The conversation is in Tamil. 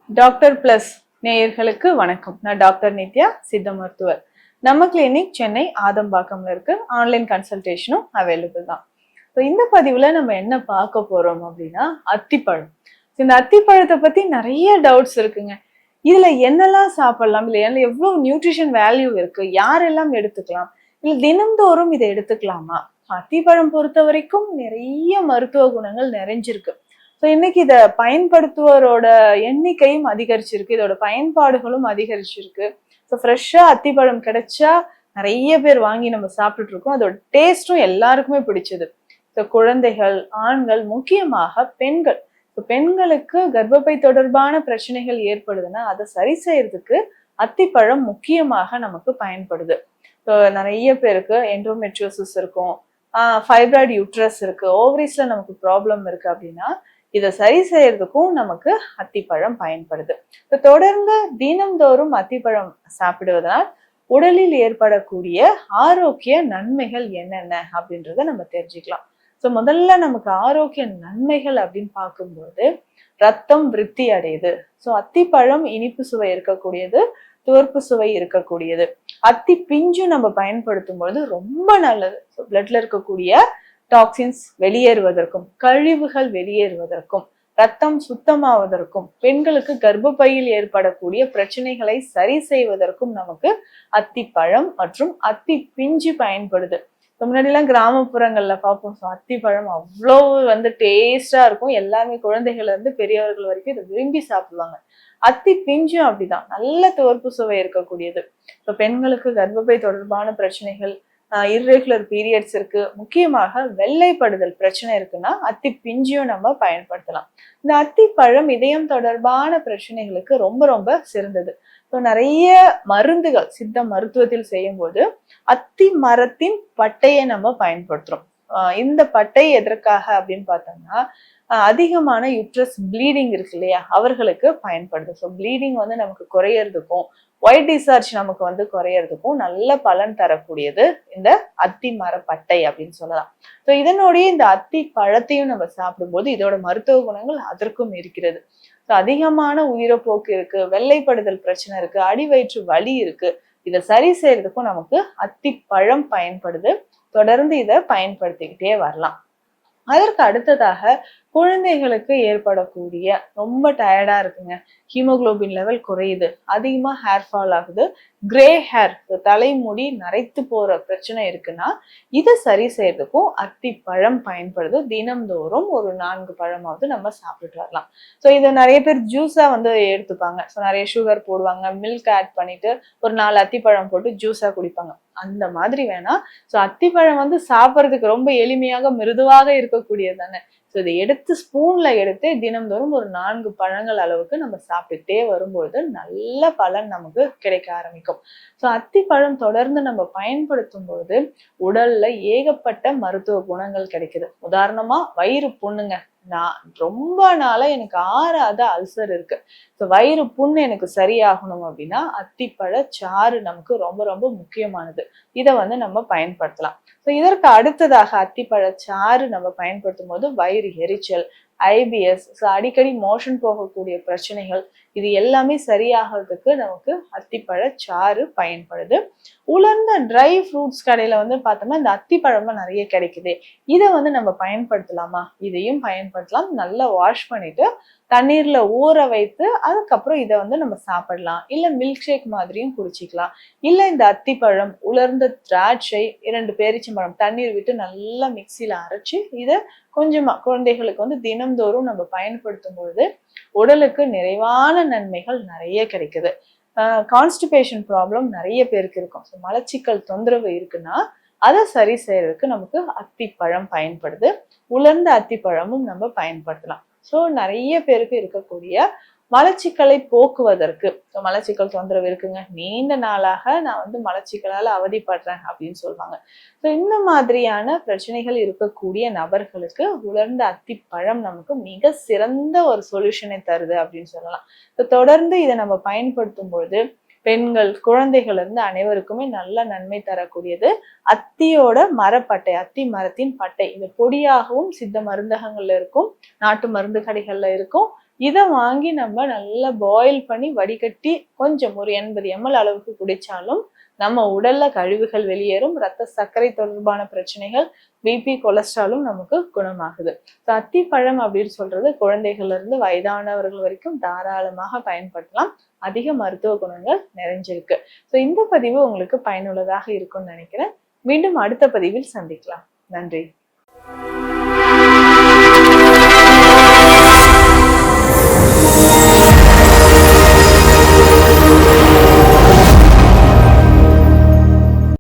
டாக்டர் பிளஸ் நேயர்களுக்கு வணக்கம். நான் டாக்டர் நித்யா, சித்த மருத்துவர். நம்ம கிளினிக் சென்னை ஆதம்பாக்கம்ல இருக்கு. ஆன்லைன் கன்சல்டேஷனும் அவைலபிள் தான். இந்த பதிவுல நம்ம என்ன பார்க்க போறோம் அப்படின்னா அத்திப்பழம். இந்த அத்திப்பழத்தை பத்தி நிறைய டவுட்ஸ் இருக்குங்க. இதுல என்னெல்லாம் சாப்பிடலாம், இல்ல எவ்வளவு நியூட்ரிஷன் வேல்யூ இருக்கு, யாரெல்லாம் எடுத்துக்கலாம், இல்ல தினந்தோறும் இதை எடுத்துக்கலாமா? அத்திப்பழம் பொறுத்த வரைக்கும் நிறைய மருத்துவ குணங்கள் நிறைஞ்சிருக்கு. இன்னைக்கு இதை பயன்படுத்துவோரோட எண்ணிக்கையும் அதிகரிச்சிருக்கு, இதோட பயன்பாடுகளும் அதிகரிச்சிருக்கு. ஃப்ரெஷ்ஷா அத்திப்பழம் கிடைச்சா நிறைய பேர் வாங்கி நம்ம சாப்பிட்டுட்டு இருக்கோம். அதோட டேஸ்டும் எல்லாருக்குமே பிடிச்சது. குழந்தைகள், ஆண்கள், முக்கியமாக பெண்கள். பெண்களுக்கு கர்ப்பப்பை தொடர்பான பிரச்சனைகள் ஏற்படுதுன்னா அதை சரி செய்யறதுக்கு அத்திப்பழம் முக்கியமாக நமக்கு பயன்படுது. நிறைய பேருக்கு எண்டோமெட்ரியோசிஸ் இருக்கும், ஃபைப்ராய்டு யூட்ரஸ் இருக்கு, ஓவரிஸ்ல நமக்கு ப்ராப்ளம் இருக்கு அப்படின்னா இதை சரி செய்யறதுக்கும் நமக்கு அத்திப்பழம் பயன்படுது. தொடர்ந்து தினம்தோறும் அத்திப்பழம் சாப்பிடுவதனால் உடலில் ஏற்படக்கூடிய ஆரோக்கிய நன்மைகள் என்னென்ன அப்படின்றத நம்ம தெரிஞ்சுக்கலாம். முதல்ல நமக்கு ஆரோக்கிய நன்மைகள் அப்படின்னு பார்க்கும்போது ரத்தம் விருத்தி அடையுது. அத்திப்பழம் இனிப்பு சுவை இருக்கக்கூடியது, துவர்ப்பு சுவை இருக்கக்கூடியது. அத்தி பிஞ்சு நம்ம பயன்படுத்தும் பொழுது ரொம்ப நல்லது. பிளட்ல இருக்கக்கூடிய டாக்ஸின்ஸ் வெளியேறுவதற்கும், கழிவுகள் வெளியேறுவதற்கும், ரத்தம் சுத்தமாவதற்கும், பெண்களுக்கு கர்ப்பப்பையில் ஏற்படக்கூடிய பிரச்சனைகளை சரி செய்வதற்கும் நமக்கு அத்திப்பழம் மற்றும் அத்தி பிஞ்சு பயன்படுது. முன்னாடி எல்லாம் கிராமப்புறங்கள்ல பார்ப்போம், அத்திப்பழம் அவ்வளவு டேஸ்டா இருக்கும். எல்லாமே குழந்தைகள்ல இருந்து பெரியவர்கள் வரைக்கும் இதை விரும்பி சாப்பிடுவாங்க. அத்தி பிஞ்சும் அப்படிதான், நல்ல துவர்ப்பு சுவை இருக்கக்கூடியது. பெண்களுக்கு கர்ப்பப்பை தொடர்பான பிரச்சனைகள், இர்ரெகுலர் பீரியட்ஸ் இருக்கு, முக்கியமாக வெள்ளைப்படுதல் பிரச்சனை இருக்குன்னா அத்தி பிஞ்சியும் நம்ம பயன்படுத்தலாம். இந்த அத்திப்பழம் இதயம் தொடர்பான பிரச்சனைகளுக்கு ரொம்ப ரொம்ப சிறந்தது. நிறைய மருந்துகள் சித்த மருத்துவத்தில் செய்யும் போது அத்தி மரத்தின் பட்டையை நம்ம பயன்படுத்துறோம். இந்த பட்டை எதற்காக அப்படின்னு பார்த்தோம்னா அதிகமான யூட்ரஸ் ப்ளீடிங் இருக்கு இல்லையா, அவர்களுக்கு பயன்படுது. ப்ளீடிங் நமக்கு குறையறதுக்கும், ஒயிட் டிசார்ஜ் நமக்கு குறையறதுக்கும் நல்ல பலன் தரக்கூடியது இந்த அத்தி மரப்பட்டை அப்படின்னு சொல்லலாம். இதனுடைய இந்த அத்தி பழத்தையும் நம்ம சாப்பிடும்போது இதோட மருத்துவ குணங்கள் அதற்கும் இருக்கிறது. அதிகமான உயிரப்போக்கு இருக்கு, வெள்ளைப்படுதல் பிரச்சனை இருக்கு, அடி வயிற்று வலி இருக்கு, இதை சரி செய்யறதுக்கும் நமக்கு அத்திப்பழம் பயன்படுது. தொடர்ந்து இதை பயன்படுத்திக்கிட்டே வரலாம். அதற்கு அடுத்ததாக குழந்தைகளுக்கு ஏற்படக்கூடிய ரொம்ப டயர்டா இருக்குங்க, ஹீமோகுளோபின் லெவல் குறையுது, அதிகமா ஹேர் ஃபால் ஆகுது, கிரே ஹேர், தலைமுடி நரைத்து போற பிரச்சனை இருக்குன்னா இதை சரி செய்யறதுக்கும் அத்திப்பழம் பயன்படுது. தினம்தோறும் ஒரு 4 பழமாவது நம்ம சாப்பிட்டு வரலாம். இதை நிறைய பேர் ஜூஸா எடுத்துப்பாங்க. நிறைய சுகர் போடுவாங்க, மில்க் ஆட் பண்ணிட்டு ஒரு 4 அத்திப்பழம் போட்டு ஜூஸா குடிப்பாங்க. அந்த மாதிரி வேணாம். அத்திப்பழம் சாப்பிட்றதுக்கு ரொம்ப எளிமையாக மிருதுவாக இருக்கக்கூடியது தானே. இதை எடுத்து ஸ்பூன்ல எடுத்து தினம்தோறும் ஒரு 4 பழங்கள் அளவுக்கு நம்ம சாப்பிட்டுட்டே வரும்போது நல்ல பலன் நமக்கு கிடைக்க ஆரம்பிக்கும். அத்திப்பழம் தொடர்ந்து நம்ம பயன்படுத்தும் போது உடல்ல ஏகப்பட்ட மருத்துவ குணங்கள் கிடைக்குது. உதாரணமா வயிறு புண்ணுங்க, நான் ரொம்ப நாளா எனக்கு ஆறாத அல்சர் இருக்கு. வயிறு புண்ணு எனக்கு சரியாகணும் அப்படின்னா அத்திப்பழ சாறு நமக்கு ரொம்ப ரொம்ப முக்கியமானது. இதை நம்ம பயன்படுத்தலாம். இதற்கு அடுத்ததாக அத்திப்பழ சாறு நம்ம பயன்படுத்தும் போது வயிறு எரிச்சல், ஐபிஎஸ், அடிக்கடி மோஷன் போகக்கூடிய பிரச்சனைகள், இது எல்லாமே சரியாகிறதுக்கு நமக்கு அத்திப்பழ சாறு பயன்படுது. உலர்ந்த ட்ரை ஃப்ரூட்ஸ் கடையில பார்த்தோம்னா இந்த அத்திப்பழமா நிறைய கிடைக்குது. இதை நம்ம பயன்படுத்தலாமா? இதையும் பயன்படுத்தலாம். நல்லா வாஷ் பண்ணிட்டு தண்ணீர்ல ஊற வைத்து அதுக்கப்புறம் இதை நம்ம சாப்பிடலாம். இல்ல மில்க் ஷேக் மாதிரியும் குடிச்சிக்கலாம். இல்ல இந்த அத்திப்பழம், உலர்ந்த திராட்சை, 2 பேரிச்சம்பழம் தண்ணீர் விட்டு நல்லா மிக்சியில அரைச்சு இதை கொஞ்சமா குழந்தைகளுக்கு தினம்தோறும் நம்ம பயன்படுத்தும் பொழுது உடலுக்கு நிறைவான நன்மைகள் நிறைய கிடைக்குது. கான்ஸ்டிபேஷன் ப்ராப்ளம் நிறைய பேருக்கு இருக்கும். மலச்சிக்கல் தொந்தரவு இருக்குன்னா அதை சரி செய்யறதுக்கு நமக்கு அத்திப்பழம் பயன்படுது. உலர்ந்த அத்திப்பழமும் நம்ம பயன்படுத்தலாம். நிறைய பேருக்கு இருக்கக்கூடிய மலச்சிக்கலை போக்குவதற்கு, மலச்சிக்கல் தொந்தரவு இருக்குங்க, நீண்ட நாளாக நான் மலச்சிக்கலால அவதிப்படுறேன் அப்படின்னு சொல்லுவாங்க. இந்த மாதிரியான பிரச்சனைகள் இருக்கக்கூடிய நபர்களுக்கு உலர்ந்த அத்திப்பழம் நமக்கு மிக சிறந்த ஒரு சொல்யூஷனை தருது அப்படின்னு சொல்லலாம். தொடர்ந்து இதை நம்ம பயன்படுத்தும் பொழுது பெண்கள், குழந்தைகள் இருந்து அனைவருக்குமே நல்ல நன்மை தரக்கூடியது. அத்தியோட மரப்பட்டை, அத்தி மரத்தின் பட்டை, இது பொடியாகவும் சித்த மருந்தகங்கள்ல இருக்கும், நாட்டு மருந்து கடைகள்ல இருக்கும். இதை வாங்கி நம்ம நல்லா பாயில் பண்ணி வடிகட்டி கொஞ்சம் ஒரு 80 ml அளவுக்கு குடிச்சாலும் நம்ம உடல்ல கழிவுகள் வெளியேறும், ரத்த சர்க்கரை தொடர்பான பிரச்சனைகள், பிபி, கொலஸ்ட்ராலும் நமக்கு குணமாகுது. அத்திப்பழம் அப்படின்னு சொல்றது குழந்தைகள்ல இருந்து வயதானவர்கள் வரைக்கும் தாராளமாக பயன்படுத்தலாம். அதிக மருத்துவ குணங்கள் நிறைஞ்சிருக்கு. இந்த பதிவு உங்களுக்கு பயனுள்ளதாக இருக்கும்னு நினைக்கிறேன். மீண்டும் அடுத்த பதிவில் சந்திக்கலாம். நன்றி.